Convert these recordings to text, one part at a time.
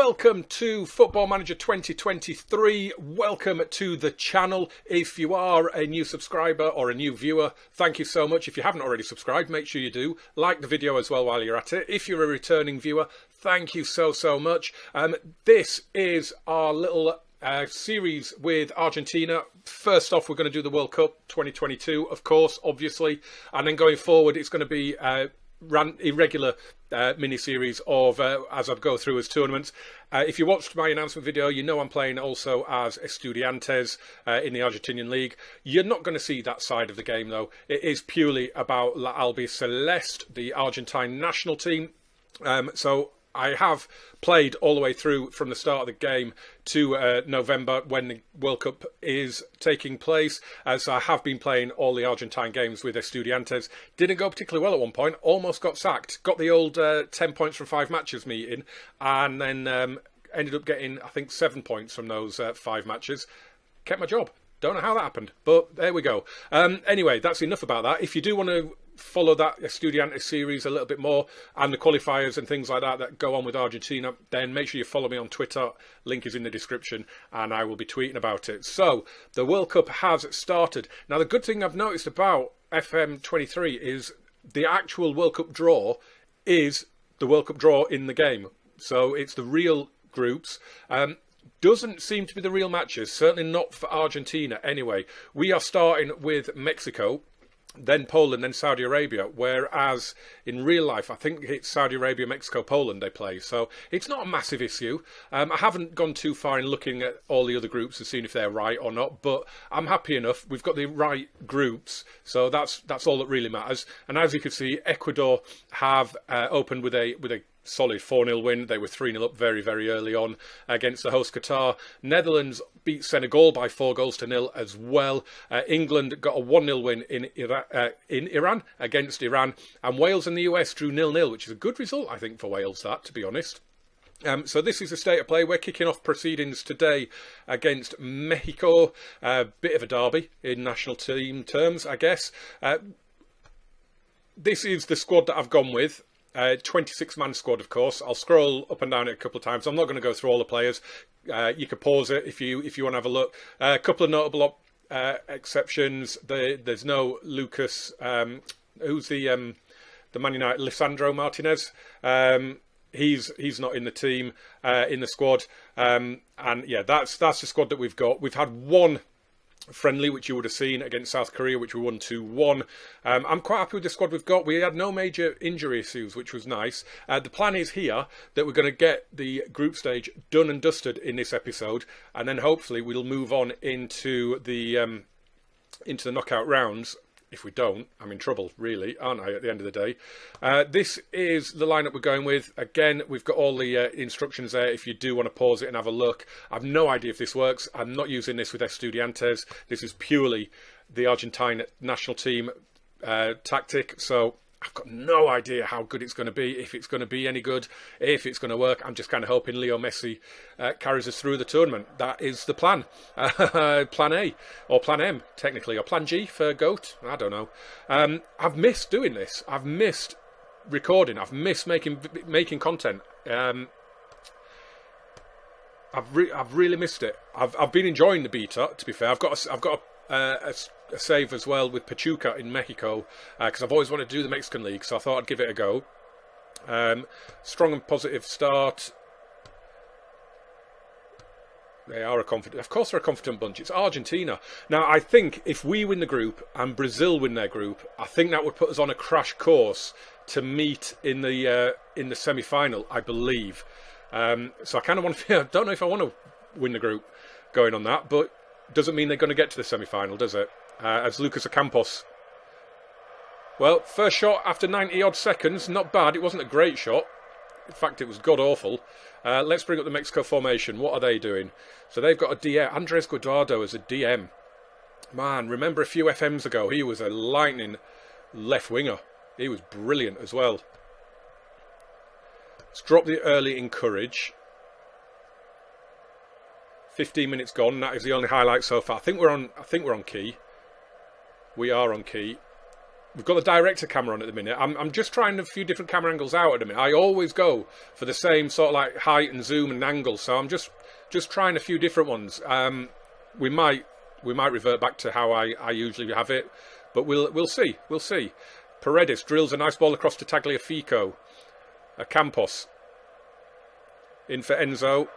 welcome to Football Manager 2023. Welcome to the channel. If you are a new subscriber or a new viewer, thank you so much. If you haven't already subscribed, make sure you do. Like the video as well while you're at it. If you're a returning viewer, thank you so much. This is our little series with Argentina. First off, we're going to do the World Cup 2022, of course, obviously. And then going forward, it's going to be irregular mini-series of as I go through as tournaments. If you watched my announcement video, you know I'm playing also as Estudiantes in the Argentinian League. You're not going to see that side of the game, though. It is purely about La Albiceleste, the Argentine national team. So I have played all the way through from the start of the game to November when the World Cup is taking place. So I have been playing all the Argentine games with Estudiantes. Didn't go particularly well at one point. Almost got sacked. Got the old 10 points from 5 matches meeting. And then ended up getting, I think, 7 points from those 5 matches. Kept my job. Don't know how that happened, but there we go. Anyway, that's enough about that. If you do want to follow that Estudiantes series a little bit more and the qualifiers and things like that that go on with Argentina, then make sure you follow me on Twitter. Link is in the description and I will be tweeting about it. So the World Cup has started. Now the good thing I've noticed about FM23 is the actual World Cup draw is the World Cup draw in the game. So it's the real groups. Doesn't seem to be the real matches, certainly not for Argentina anyway. We are starting with Mexico, then Poland, then Saudi Arabia, whereas in real life I think it's Saudi Arabia, Mexico, Poland they play, so it's not a massive issue. I haven't gone too far in looking at all the other groups and seeing if they're right or not, but I'm happy enough. We've got the right groups, so that's all that really matters. And as you can see, Ecuador have opened with a solid 4-0 win. They were 3-0 up very early on against the host Qatar. Netherlands beat Senegal by 4-0 as well. England got a 1-0 win in Iran against Iran. And Wales and the US drew 0-0, which is a good result, I think, for Wales, that, to be honest. So this is the state of play. We're kicking off proceedings today against Mexico. Bit of a derby in national team terms, I guess. This is the squad that I've gone with. 26-man squad, of course. I'll scroll up and down it a couple of times. I'm not going to go through all the players. You can pause it if you want to have a look. A couple of notable exceptions. There's no Lucas. Who's the Man United? Lisandro Martinez. He's not in the team in the squad. And yeah, that's the squad that we've got. We've had one friendly, which you would have seen, against South Korea, which we won 2-1. I'm quite happy with the squad we've got. We had no major injury issues, which was nice. The plan is here that we're going to get the group stage done and dusted in this episode, and then hopefully we'll move on into the knockout rounds. If we don't, I'm in trouble, really, aren't I, at the end of the day? This is the lineup we're going with. Again, we've got all the instructions there if you do want to pause it and have a look. I've no idea if this works. I'm not using this with Estudiantes. This is purely the Argentine national team tactic. So I've got no idea how good it's going to be, if it's going to be any good, if it's going to work. I'm just kind of hoping Leo Messi carries us through the tournament. That is the plan. Plan A, or Plan M, technically, or Plan G for GOAT. I don't know. I've missed doing this. I've missed recording. I've missed making content. I've really missed it. I've been enjoying the beta, to be fair. I've got a save as well with Pachuca in Mexico, because I've always wanted to do the Mexican League, so I thought I'd give it a go. Strong and positive start. They are of course they're a confident bunch. It's Argentina. Now I think if we win the group and Brazil win their group, I think that would put us on a crash course to meet in the semi-final, I believe. So I kind of want to. I don't know if I want to win the group going on that, but doesn't mean they're going to get to the semi-final, does it? As Lucas Ocampos. Well, first shot after 90-odd seconds. Not bad. It wasn't a great shot. In fact, it was god-awful. Let's bring up the Mexico formation. What are they doing? So they've got a DM. Andres Guardado as a DM. Man, remember a few FMs ago, he was a lightning left winger. He was brilliant as well. Let's drop the early encourage. 15 minutes gone. That is the only highlight so far. I think we're on key. We are on key. We've got the director camera on at the minute. I'm just trying a few different camera angles out at the minute. I always go for the same sort of like height and zoom and angle, so I'm just trying a few different ones. We might revert back to how I usually have it, but we'll see. We'll see. Paredes drills a nice ball across to Tagliafico. Campos in for Enzo.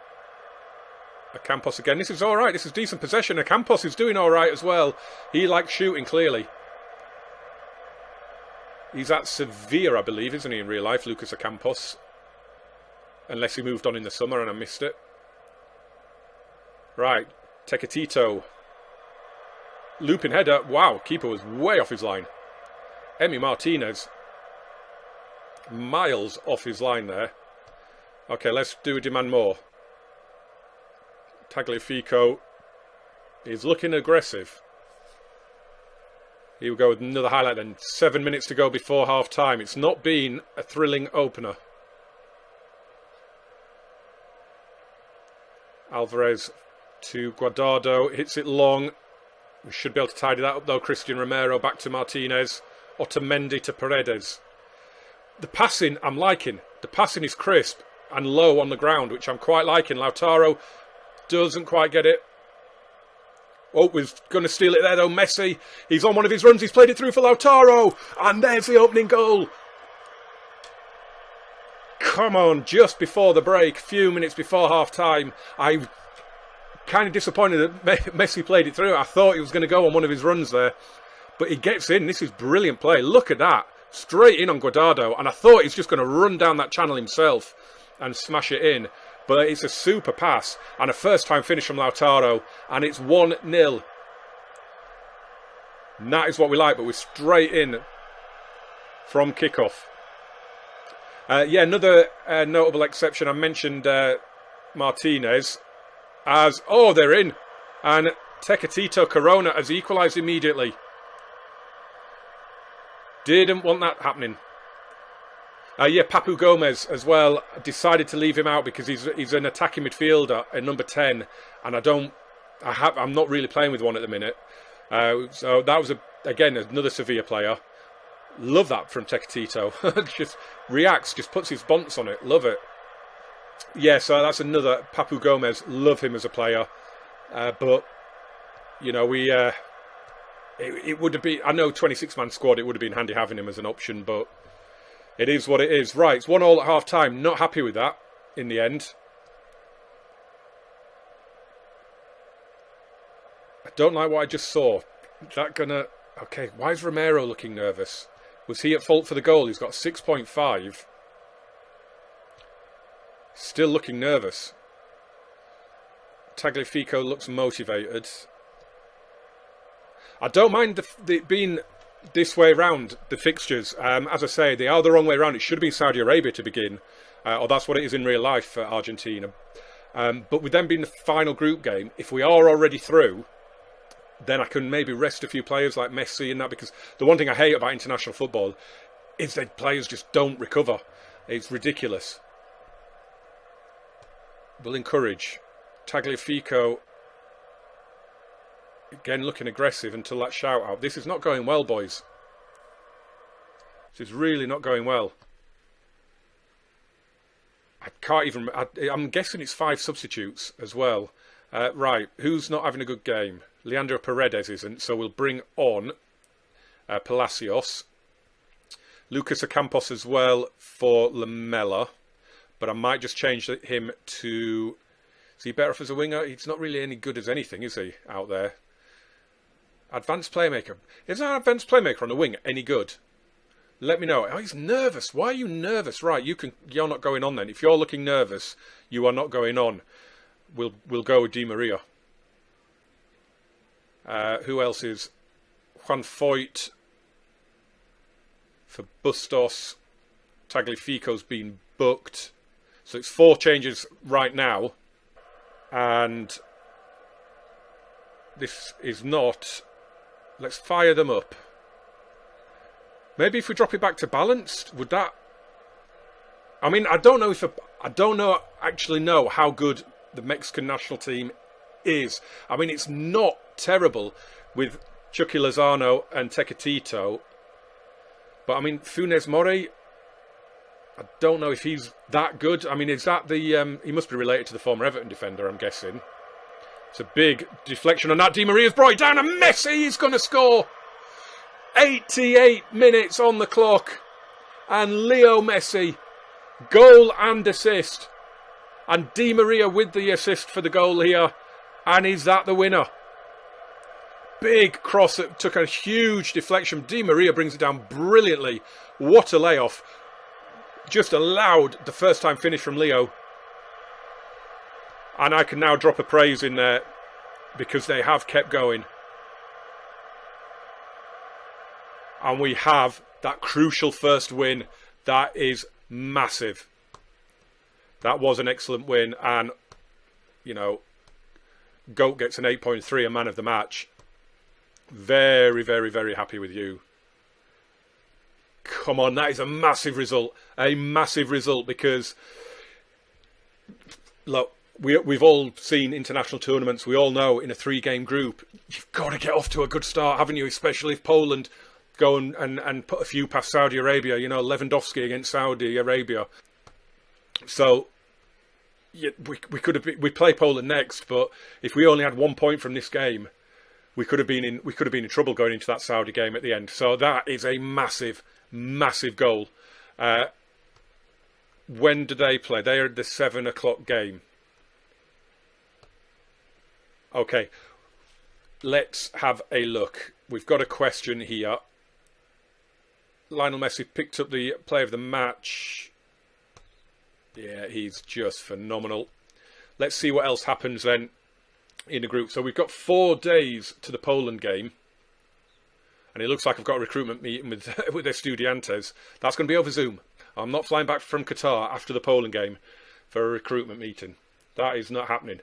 Campos again. This is all right. This is decent possession. Campos is doing all right as well. He likes shooting, clearly. He's at Sevilla, I believe, isn't he, in real life, Lucas Campos? Unless he moved on in the summer and I missed it. Right, Tecatito. Looping header. Wow, keeper was way off his line. Emi Martinez. Miles off his line there. Okay, let's do a demand more. Tagliafico is looking aggressive. Here we go with another highlight then. 7 minutes to go before half time. It's not been a thrilling opener. Alvarez to Guardado. Hits it long. We should be able to tidy that up though. Christian Romero back to Martinez. Otamendi to Paredes. The passing I'm liking. The passing is crisp and low on the ground, which I'm quite liking. Lautaro doesn't quite get it. Oh, we're going to steal it there though. Messi, he's on one of his runs. He's played it through for Lautaro. And there's the opening goal. Come on, just before the break, few minutes before half time. I'm kind of disappointed that Messi played it through. I thought he was going to go on one of his runs there. But he gets in. This is brilliant play. Look at that. Straight in on Guardado. And I thought he's just going to run down that channel himself and smash it in. But it's a super pass and a first-time finish from Lautaro, and it's 1-0. And that is what we like, but we're straight in from kickoff. Yeah, another notable exception. I mentioned Martinez as... Oh, they're in. And Tecatito Corona has equalised immediately. Didn't want that happening. Yeah, Papu Gomez as well. Decided to leave him out because he's an attacking midfielder at number 10, and I'm not really playing with one at the minute. So that was again another Sevilla player. Love that from Tecatito. Just reacts, just puts his bonts on it. Love it. Yeah, so that's another Papu Gomez. Love him as a player, but you know it would have been. I know 26-man squad. It would have been handy having him as an option, but. It is what it is. Right, it's 1-1 at half-time. Not happy with that in the end. I don't like what I just saw. Is that gonna... Okay, why is Romero looking nervous? Was he at fault for the goal? He's got 6.5. Still looking nervous. Tagliafico looks motivated. I don't mind the being... this way round, the fixtures, as I say, they are the wrong way round. It should have been Saudi Arabia to begin, or that's what it is in real life for Argentina. But with them being the final group game, if we are already through, then I can maybe rest a few players like Messi and that, because the one thing I hate about international football is that players just don't recover. It's ridiculous. We'll encourage. Tagliafico... Again, looking aggressive until that shout out. This is not going well, boys. This is really not going well. I can't even... I'm guessing it's 5 substitutes as well. Right, who's not having a good game? Leandro Paredes isn't, so we'll bring on Palacios. Lucas Campos as well for Lamela. But I might just change him to... Is he better off as a winger? He's not really any good as anything, is he, out there? Advanced playmaker. Is our advanced playmaker on the wing any good? Let me know. Oh, he's nervous. Why are you nervous? Right, you're not going on then. If you're looking nervous, you are not going on. We'll go with Di Maria. Who else is? Juan Foyt for Bustos. Tagliafico's been booked. So it's 4 changes right now. And this is not... Let's fire them up. Maybe if we drop it back to balanced, would that... I mean, I don't actually know how good the Mexican national team is. I mean, it's not terrible with Chucky Lozano and Tecatito. But, I mean, Funes Mori, I don't know if he's that good. I mean, is that the... he must be related to the former Everton defender, I'm guessing. It's a big deflection on that. Di Maria's brought it down, and Messi is going to score. 88 minutes on the clock. And Leo Messi, goal and assist. And Di Maria with the assist for the goal here. And is that the winner? Big cross that took a huge deflection. Di Maria brings it down brilliantly. What a layoff. Just allowed the first time finish from Leo. And I can now drop a praise in there because they have kept going. And we have that crucial first win. That is massive. That was an excellent win. And, you know, Goat gets an 8.3, a man of the match. Very, very, very happy with you. Come on, that is a massive result. A massive result because, look, we've all seen international tournaments. We all know in a 3-game group, you've got to get off to a good start, haven't you? Especially if Poland go and put a few past Saudi Arabia. You know, Lewandowski against Saudi Arabia. So, yeah, we play Poland next, but if we only had 1 point from this game, we could have been in trouble going into that Saudi game at the end. So that is a massive, massive goal. When do they play? They are at the 7 o'clock game. Okay, let's have a look. We've got a question here. Lionel Messi picked up the player of the match. Yeah, he's just phenomenal. Let's see what else happens then in the group. So we've got 4 days to the Poland game. And it looks like I've got a recruitment meeting with Estudiantes. That's going to be over Zoom. I'm not flying back from Qatar after the Poland game for a recruitment meeting. That is not happening.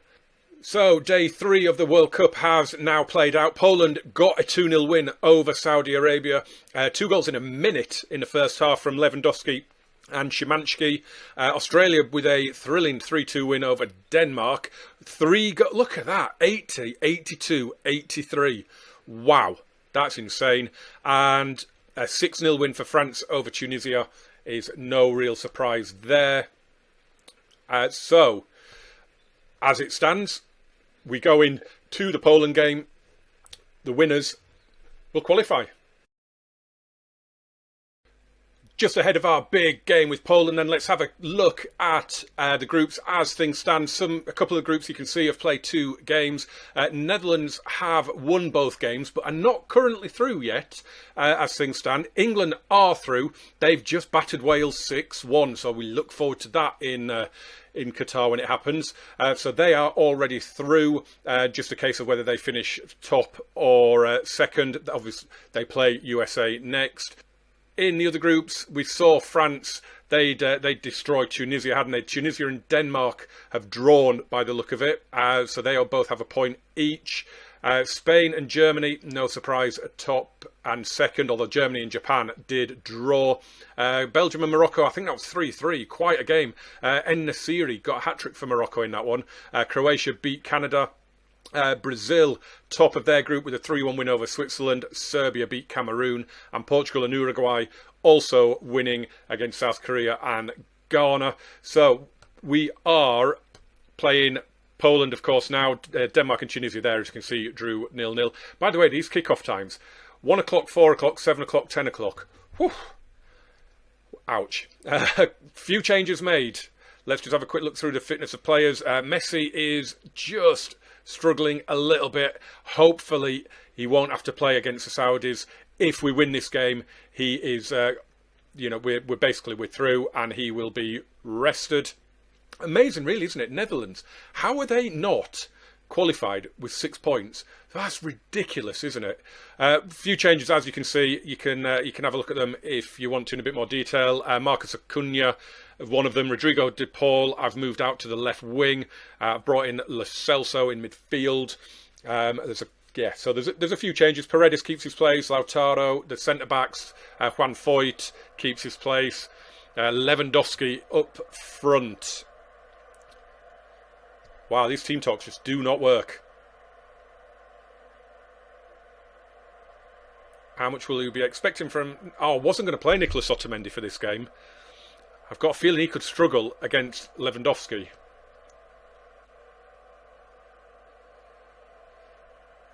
So, day 3 of the World Cup has now played out. Poland got a 2-0 win over Saudi Arabia. 2 goals in a minute in the first half from Lewandowski and Szymanski. Australia with a thrilling 3-2 win over Denmark. Look at that, 80, 82, 83. Wow, that's insane. And a 6-0 win for France over Tunisia is no real surprise there. So, as it stands, we go in to the Poland game. The winners will qualify. Just ahead of our big game with Poland, then let's have a look at the groups as things stand. A couple of groups you can see have played 2 games. Netherlands have won both games, but are not currently through yet as things stand. England are through. They've just battered Wales 6-1, so we look forward to that in Qatar when it happens. So they are already through. Just a case of whether they finish top or second. Obviously, they play USA next. In the other groups, we saw France. They destroyed Tunisia, hadn't they? Tunisia and Denmark have drawn by the look of it. So they both have a point each. Spain and Germany, no surprise, at top and second, although Germany and Japan did draw. Belgium and Morocco, I think that was 3-3, quite a game. En-Nesyri got a hat-trick for Morocco in that one. Croatia beat Canada. Brazil, top of their group with a 3-1 win over Switzerland. Serbia beat Cameroon. And Portugal and Uruguay also winning against South Korea and Ghana. So we are playing Poland, of course, now. Denmark and Tunisia there, as you can see, drew 0-0. By the way, these kick-off times, 1 o'clock, 4 o'clock, 7 o'clock, 10 o'clock. Whew. Ouch. Few changes made. Let's just have a quick look through the fitness of players. Messi is just struggling a little bit. Hopefully he won't have to play against the Saudis. If we win this game, he is, we're through and he will be rested. Amazing, really, isn't it? Netherlands. How are they not qualified with 6 points? That's ridiculous, isn't it? Few changes, as you can see. You can have a look at them if you want to in a bit more detail. Marcus Acuna, one of them. Rodrigo de Paul, I've moved out to the left wing. Brought in Lo Celso in midfield. So there's a few changes. Paredes keeps his place. Lautaro, the centre backs. Juan Foyt keeps his place. Lewandowski up front. Wow, these team talks just do not work. How much will you be expecting from... Oh, I wasn't going to play Nicholas Otamendi for this game. I've got a feeling he could struggle against Lewandowski.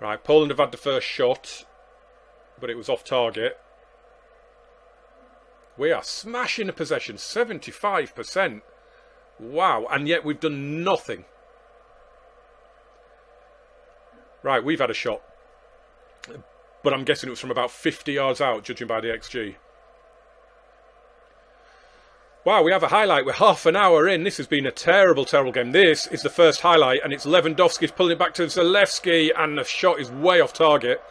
Right, Poland have had the first shot, but it was off target. We are smashing the possession, 75%. Wow, and yet we've done nothing. Right, we've had a shot. But I'm guessing it was from about 50 yards out, judging by the XG. Wow, we have a highlight. We're half an hour in. This has been a terrible, terrible game. This is the first highlight, and it's Lewandowski pulling it back to Zalewski, and the shot is way off target.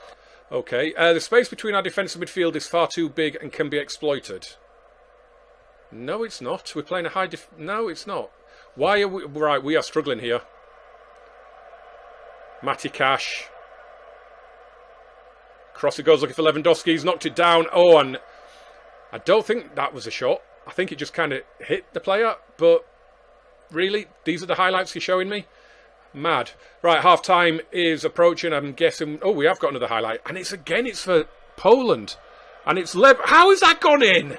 Okay, the space between our defence and midfield is far too big and can be exploited. No, it's not. We're playing a high No, it's not. Why are we... Right, we are struggling here. Matty Cash. Cross it goes looking for Lewandowski. He's knocked it down. Oh, and I don't think that was a shot. I think it just kind of hit the player. But really, these are the highlights you're showing me? Mad. Right, half-time is approaching. I'm guessing... Oh, we have got another highlight. And it's for Poland. And it's How has that gone in?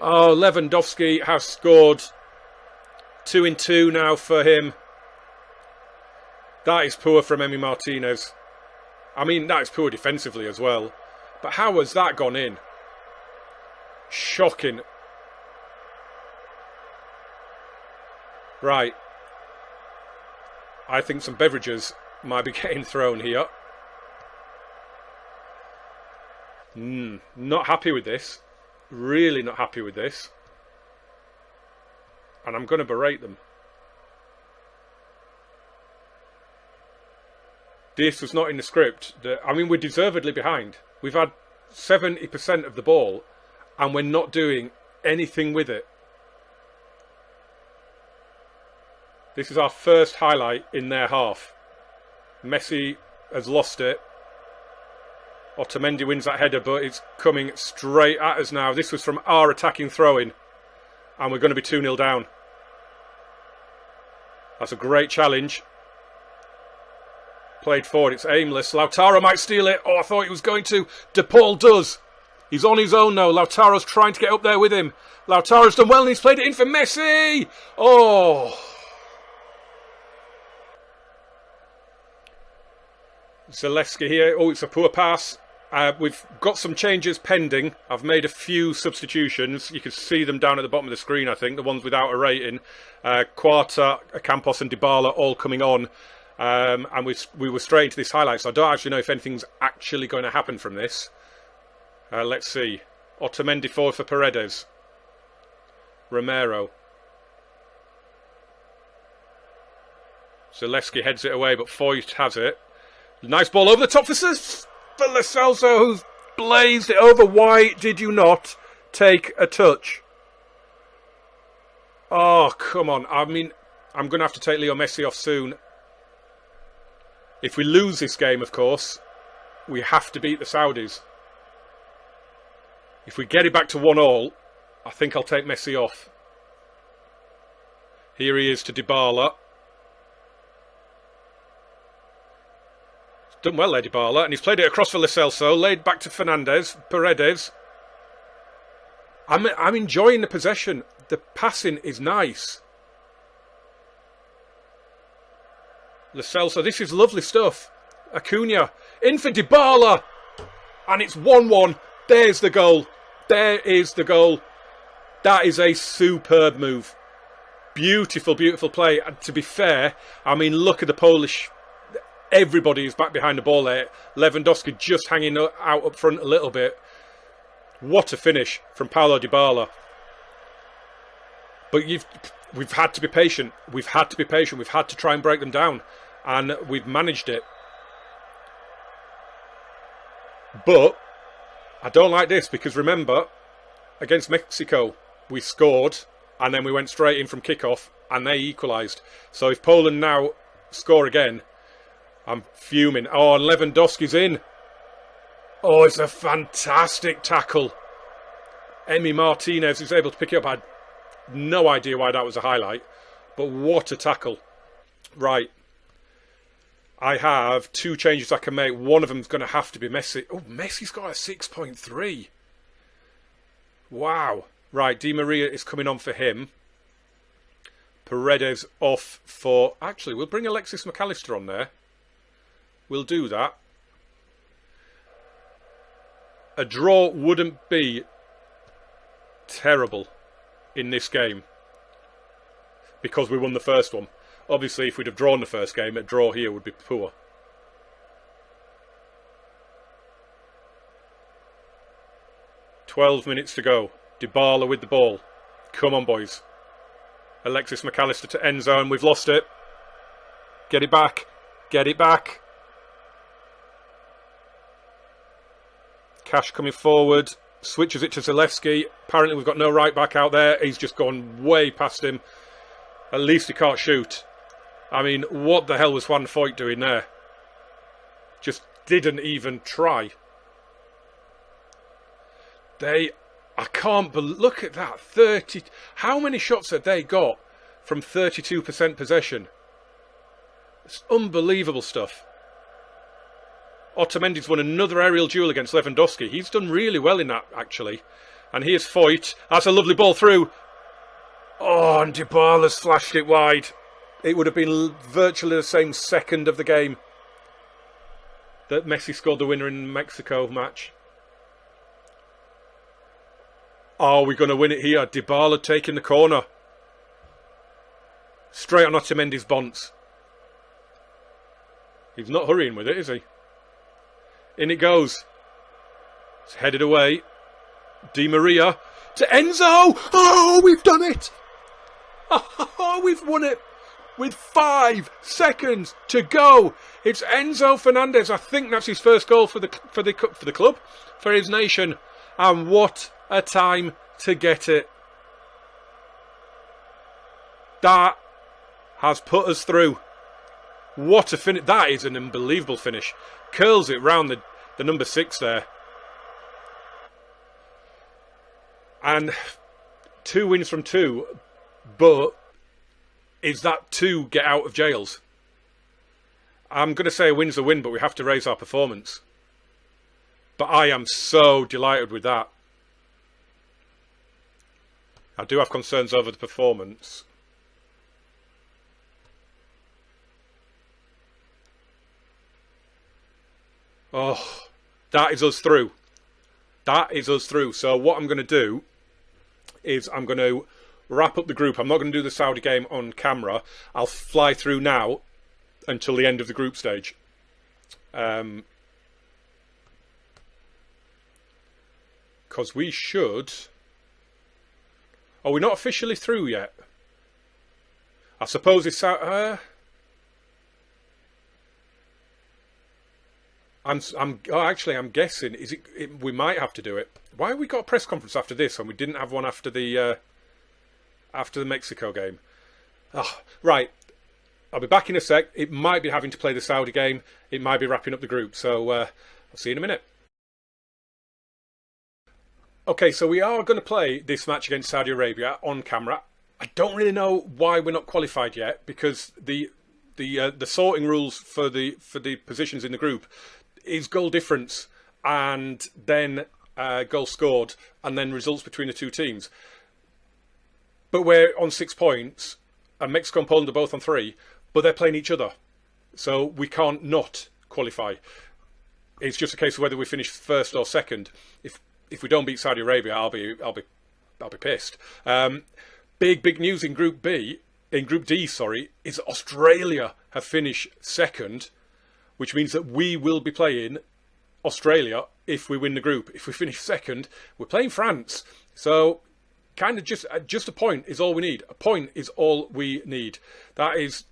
Oh, Lewandowski has scored. 2-2 now for him. That is poor from Emi Martinez. I mean, that is poor defensively as well. But how has that gone in? Shocking. Right. I think some beverages might be getting thrown here. Not happy with this. Really not happy with this. And I'm going to berate them. This was not in the script. I mean, we're deservedly behind. We've had 70% of the ball and we're not doing anything with it. This is our first highlight in their half. Messi has lost it. Otamendi wins that header, but it's coming straight at us now. This was from our attacking throw-in. And we're going to be 2-0 down. That's a great challenge. Played forward, it's aimless. Lautaro might steal it. Oh, I thought he was going to. De Paul does. He's on his own now. Lautaro's trying to get up there with him. Lautaro's done well and he's played it in for Messi. Oh. Zalewski here. Oh, it's a poor pass. We've got some changes pending. I've made a few substitutions. You can see them down at the bottom of the screen, I think. The ones without a rating. Quarta, Campos and Dybala all coming on. And we were straight into this highlight, so I don't actually know if anything's actually going to happen from this. Let's see. Otamendi forward for Paredes. Romero. Zalewski heads it away, but Foyt has it. Nice ball over the top for Lo Celso, who's blazed it over. Why did you not take a touch? Oh, come on. I mean, I'm going to have to take Leo Messi off soon. If we lose this game, of course, we have to beat the Saudis. If we get it back to 1-1, I think I'll take Messi off. Here he is to Dybala. He's done well there, Dybala, and he's played it across for Lo Celso, laid back to Paredes. I'm enjoying the possession. The passing is nice. Lo Celso, this is lovely stuff. Acuna, in for Dybala. And it's 1-1. There's the goal. There is the goal. That is a superb move. Beautiful, beautiful play. And to be fair, I mean, look at the Polish. Everybody is back behind the ball there. Lewandowski just hanging out up front a little bit. What a finish from Paulo Dybala. But we've had to be patient. We've had to be patient. We've had to try and break them down. And we've managed it. But I don't like this because remember, against Mexico, we scored and then we went straight in from kickoff and they equalised. So if Poland now score again, I'm fuming. Oh, and Lewandowski's in. Oh, it's a fantastic tackle. Emi Martinez is able to pick it up. I had no idea why that was a highlight, but what a tackle. Right. I have 2 changes I can make. One of them's going to have to be Messi. Oh, Messi's got a 6.3. Wow. Right, Di Maria is coming on for him. Paredes off for... Actually, we'll bring Alexis McAllister on there. We'll do that. A draw wouldn't be terrible in this game because we won the first one. Obviously, if we'd have drawn the first game, a draw here would be poor. "12 minutes to go. Dybala with the ball. Come on, boys. Alexis McAllister to end zone. We've lost it. Get it back. Get it back. Cash coming forward. Switches it to Zalewski. Apparently we've got no right back out there. He's just gone way past him. At least he can't shoot. I mean, what the hell was Juan Foyt doing there? Just didn't even try. I can't believe, look at that, 30, how many shots have they got from 32% possession? It's unbelievable stuff. Otamendi's won another aerial duel against Lewandowski. He's done really well in that, actually. And here's Foyt, that's a lovely ball through. Oh, and Dybala's flashed it wide. It would have been virtually the same second of the game that Messi scored the winner in the Mexico match. Are we going to win it here? Dybala taking the corner. Straight on Otamendi's bonce. He's not hurrying with it, is he? In it goes. It's headed away. Di Maria to Enzo. Oh, we've done it. Oh, we've won it. With 5 seconds to go. It's Enzo Fernandez. I think that's his first goal for the club, for his nation. And what a time to get it. That has put us through. What a finish. That is an unbelievable finish. Curls it round the number 6 there. And 2 wins from 2. But is that 2 get out of jails? I'm going to say a win's a win, but we have to raise our performance. But I am so delighted with that. I do have concerns over the performance. Oh, that is us through. That is us through. So what I'm going to do is I'm going to wrap up the group. I'm not going to do the Saudi game on camera. I'll fly through now until the end of the group stage. Because we should... Are we not officially through yet? I suppose it's out... I'm guessing. Is it? We might have to do it. Why have we got a press conference after this and we didn't have one after the Mexico game? Oh, right. I'll be back in a sec. It might be having to play the Saudi game. It might be wrapping up the group. So I'll see you in a minute. Okay, so we are going to play this match against Saudi Arabia on camera. I don't really know why we're not qualified yet, because the sorting rules for the positions in the group is goal difference and then goal scored and then results between the 2 teams. But we're on 6 points, and Mexico and Poland are both on 3, but they're playing each other, so we can't not qualify. It's just a case of whether we finish first or second. If we don't beat Saudi Arabia, I'll be pissed. Big news in Group D, is Australia have finished second, which means that we will be playing Australia if we win the group. If we finish second, we're playing France. So kind of just a point is all we need. A point is all we need. That's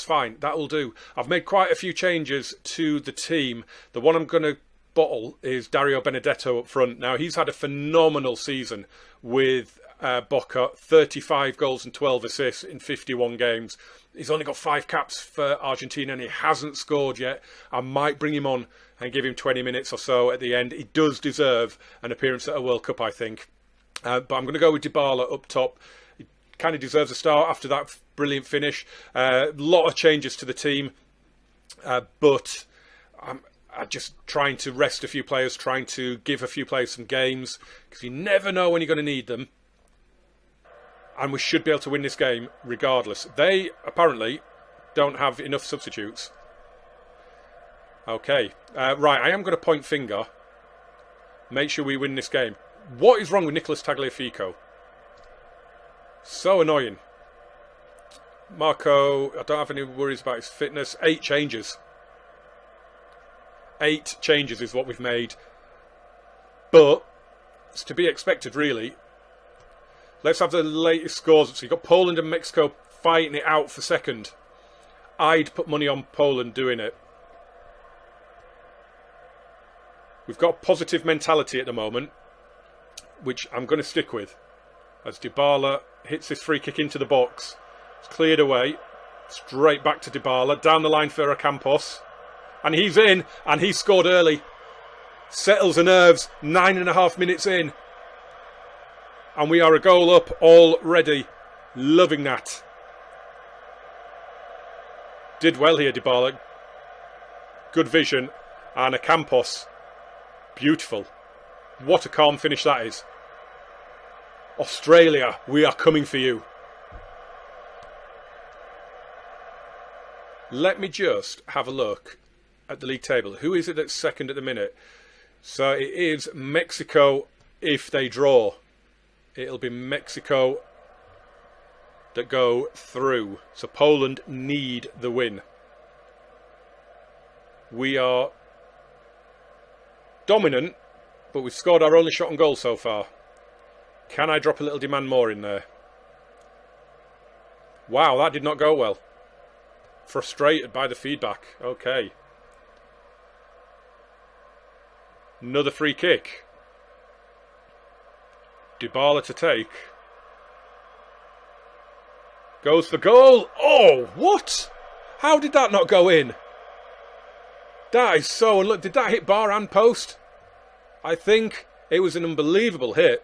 fine. That will do. I've made quite a few changes to the team. The one I'm going to bottle is Dario Benedetto up front. Now, he's had a phenomenal season with Boca, 35 goals and 12 assists in 51 games. He's only got 5 caps for Argentina and he hasn't scored yet. I might bring him on and give him 20 minutes or so at the end. He does deserve an appearance at a World Cup, I think. But I'm going to go with Dybala up top. He kind of deserves a start after that brilliant finish. A lot of changes to the team. But I'm just trying to rest a few players, trying to give a few players some games, because you never know when you're going to need them. And we should be able to win this game regardless. They apparently don't have enough substitutes. Okay, right, I am going to point finger. Make sure we win this game. What is wrong with Nicholas Tagliafico? So annoying. Marco, I don't have any worries about his fitness. 8 changes. 8 changes is what we've made. But it's to be expected, really. Let's have the latest scores. So you've got Poland and Mexico fighting it out for second. I'd put money on Poland doing it. We've got positive mentality at the moment, which I'm going to stick with. As Dybala hits this free kick into the box. It's cleared away. Straight back to Dybala. Down the line for Campos. And he's in. And he scored early. Settles the nerves. 9.5 minutes in. And we are a goal up already. Loving that. Did well here, Dybala. Good vision. And Campos. Beautiful. What a calm finish that is. Australia, we are coming for you. Let me just have a look at the league table. Who is it that's second at the minute? So it is Mexico if they draw. It'll be Mexico that go through. So Poland need the win. We are dominant, but we've scored our only shot on goal so far. Can I drop a little demand more in there? Wow, that did not go well. Frustrated by the feedback. Okay. Another free kick. Dybala to take. Goes for goal. Oh, what? How did that not go in? That is so... Look, did that hit bar and post? I think it was an unbelievable hit.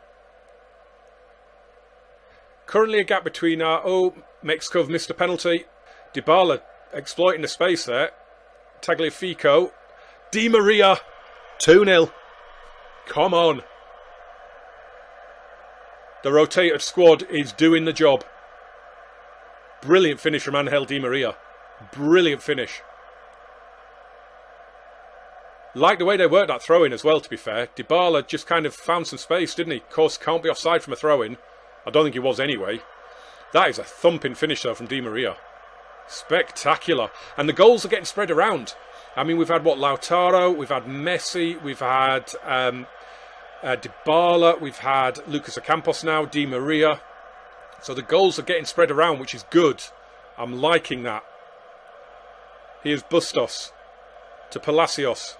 Currently a gap between our... Oh, Mexico have missed a penalty. Dybala exploiting the space there. Tagliafico. Di Maria. 2-0. Come on. The rotated squad is doing the job. Brilliant finish from Angel Di Maria. Brilliant finish. Like the way they worked that throw-in as well, to be fair. Dybala just kind of found some space, didn't he? Of course, can't be offside from a throw-in. I don't think he was anyway. That is a thumping finish, though, from Di Maria. Spectacular. And the goals are getting spread around. I mean, we've had, what, Lautaro, we've had Messi, we've had Dybala, we've had Lucas Ocampos now, Di Maria. So the goals are getting spread around, which is good. I'm liking that. Here's Bustos to Palacios.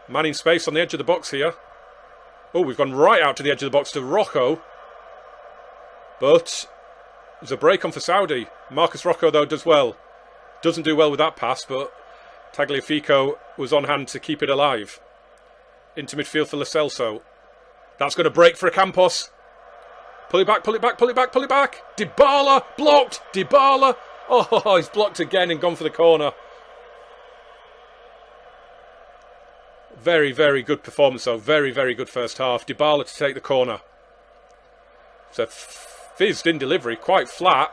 Man in space on the edge of the box here. Oh, we've gone right out to the edge of the box to Rocco. But there's a break on for Saudi. Marcus Rocco, though, does well. Doesn't do well with that pass, but Tagliafico was on hand to keep it alive. Into midfield for Lo Celso. That's going to break for Campos. Pull it back, pull it back, pull it back, pull it back. Dybala, blocked. Dybala. Oh, he's blocked again and gone for the corner. Very, very good performance, though. Very, very good first half. Dybala to take the corner. So fizzed in delivery, quite flat.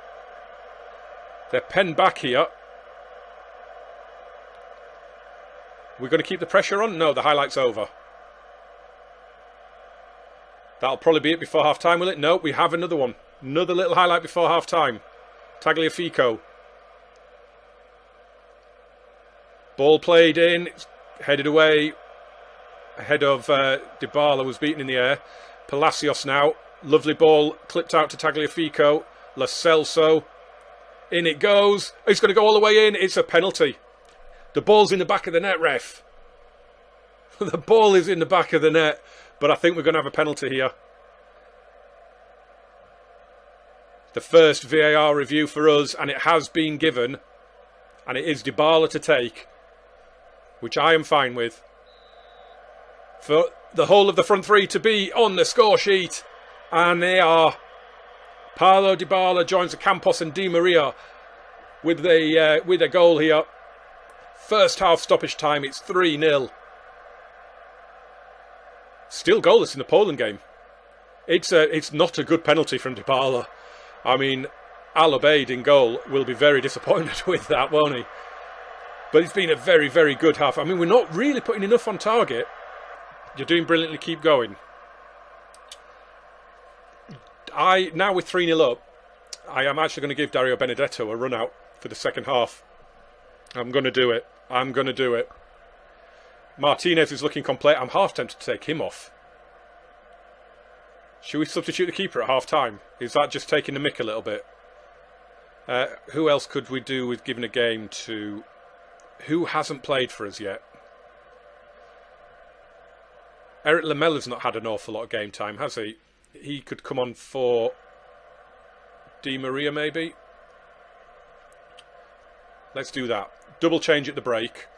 They're penned back here. We're going to keep the pressure on? No, the highlight's over. That'll probably be it before half-time, will it? No, we have another one. Another little highlight before half-time. Tagliafico. Ball played in. It's headed away. Ahead of Dybala was beaten in the air. Palacios now. Lovely ball. Clipped out to Tagliafico. Lo Celso. In it goes. It's going to go all the way in. It's a penalty. The ball's in the back of the net, ref. The ball is in the back of the net. But I think we're going to have a penalty here. The first VAR review for us, and it has been given. And it is Dybala to take, which I am fine with. For the whole of the front three to be on the score sheet. And they are. Paulo Dybala joins the Campos and Di Maria with a goal here. First half stoppage time, it's 3-0. Still goalless in the Poland game. It's not a good penalty from Dybala. I mean, Al Obeid in goal will be very disappointed with that, won't he? But it's been a very, very good half. I mean, we're not really putting enough on target. You're doing brilliantly. Keep going. Now with 3-0 up, I am actually going to give Dario Benedetto a run out for the second half. I'm going to do it. I'm going to do it. Martinez is looking complete. I'm half tempted to take him off. Should we substitute the keeper at half time? Is that just taking the mick a little bit? Who else could we do with giving a game to? Who hasn't played for us yet? Eric Lamella's not had an awful lot of game time, has he? He could come on for Di Maria, maybe. Let's do that. Double change at the break.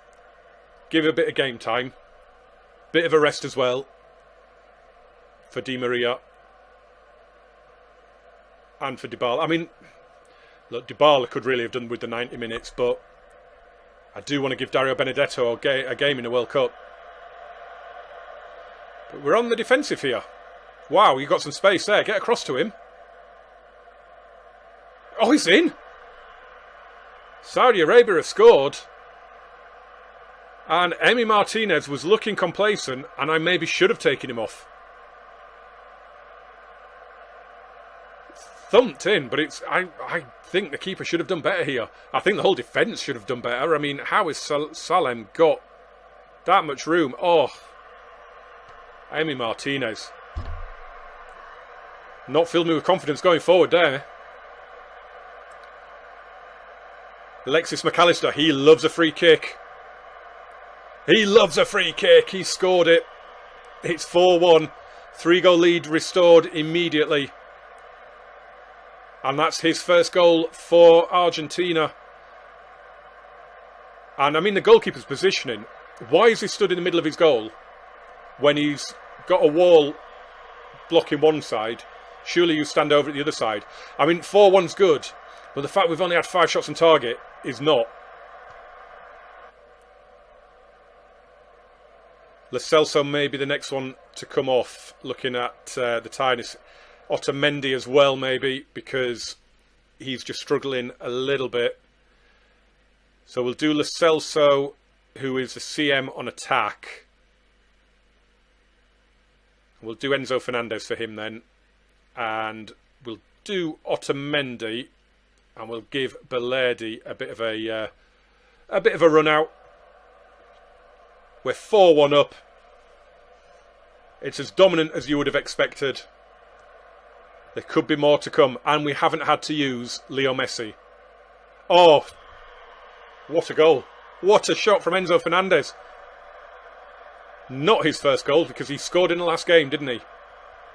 Give a bit of game time. Bit of a rest as well for Di Maria. And for Dybala. I mean, look, Dybala could really have done with the 90 minutes, but I do want to give Dario Benedetto a game in the World Cup. But we're on the defensive here. Wow, you got some space there. Get across to him. Oh, he's in. Saudi Arabia have scored. And Emi Martinez was looking complacent, and I maybe should have taken him off. Thumped in, but I think the keeper should have done better here. I think the whole defence should have done better. I mean, how has Salem got that much room? Oh, Emi Martinez. Not filled me with confidence going forward there. Alexis McAllister, he loves a free kick. He loves a free kick. He scored it. It's 4-1. 3-goal lead restored immediately. And that's his first goal for Argentina. And I mean, the goalkeeper's positioning. Why is he stood in the middle of his goal when he's got a wall blocking one side? Surely you stand over at the other side. I mean, 4-1's good, but the fact we've only had 5 shots on target is not. Lo Celso may be the next one to come off, looking at the tiredness. Otamendi as well, maybe, because he's just struggling a little bit. So we'll do Lo Celso, who is the CM on attack. We'll do Enzo Fernandez for him then. And we'll do Otamendi, and we'll give Belardi a bit of a run out. We're 4-1 up. It's as dominant as you would have expected. There could be more to come, and we haven't had to use Leo Messi. Oh, what a goal. What a shot from Enzo Fernandez. Not his first goal, because he scored in the last game, didn't he?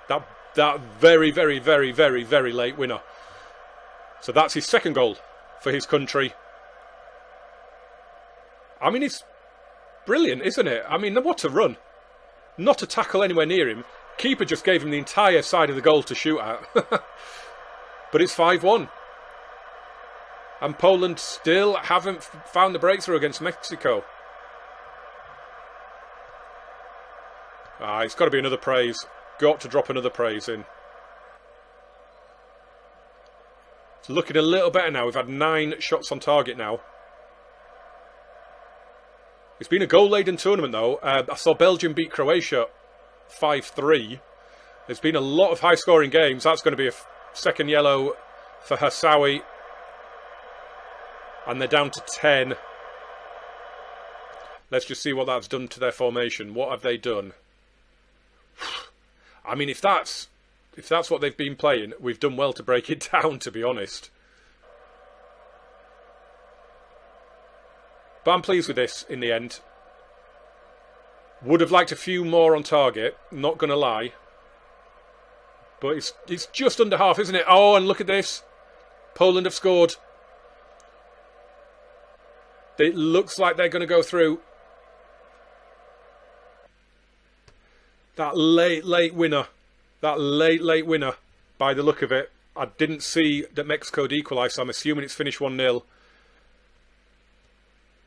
That very, very, very, very, very late winner. So that's his second goal for his country. I mean, it's brilliant, isn't it? I mean, what a run. Not a tackle anywhere near him. Keeper just gave him the entire side of the goal to shoot at. But it's 5-1. And Poland still haven't found the breakthrough against Mexico. It's got to be another praise. Got to drop another praise in. It's looking a little better now. We've had 9 shots on target now. It's been a goal-laden tournament, though. I saw Belgium beat Croatia 5-3. There's been a lot of high-scoring games. That's going to be a second yellow for Hassawi. And they're down to 10. Let's just see what that's done to their formation. What have they done? I mean, if that's what they've been playing, we've done well to break it down, to be honest. But I'm pleased with this in the end. Would have liked a few more on target, not going to lie. But it's just under half, isn't it? Oh, and look at this. Poland have scored. It looks like they're going to go through. That late winner. That late winner, by the look of it. I didn't see that Mexico had equalised, so I'm assuming it's finished 1-0.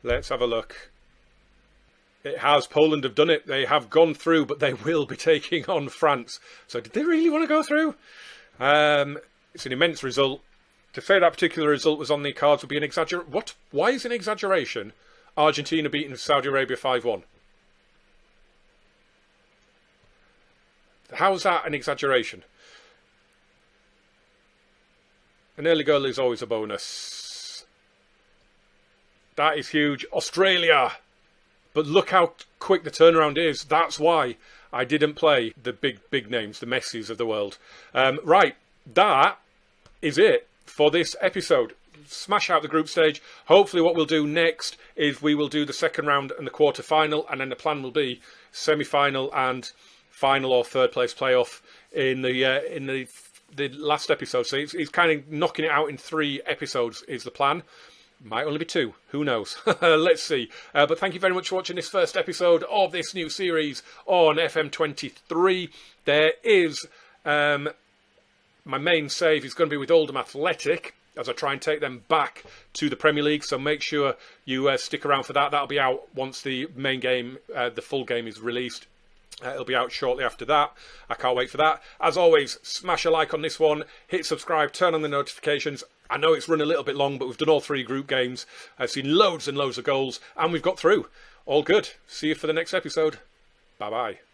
Let's have a look. It has. Poland have done it. They have gone through, but they will be taking on France. So did they really want to go through? It's an immense result. To say that particular result was on the cards would be an exaggeration. What? Why is it an exaggeration? Argentina beating Saudi Arabia 5-1. How is that an exaggeration? An early goal is always a bonus. That is huge. Australia! But look how quick the turnaround is. That's why I didn't play the big names, the Messis of the world. Right, that is it for this episode. Smash out the group stage. Hopefully what we'll do next is we will do the second round and the quarter-final, and then the plan will be semi-final and final or third place playoff in the last episode. So he's kind of knocking it out in 3 episodes is the plan. Might only be 2. Who knows? Let's see. But thank you very much for watching this first episode of this new series on FM23. There is my main save is going to be with Oldham Athletic as I try and take them back to the Premier League. So make sure you stick around for that. That'll be out once the main game, the full game is released. It'll be out shortly after that. I can't wait for that. As always, smash a like on this one. Hit subscribe. Turn on the notifications. I know it's run a little bit long, but we've done all 3 group games. I've seen loads and loads of goals, and we've got through. All good. See you for the next episode. Bye-bye.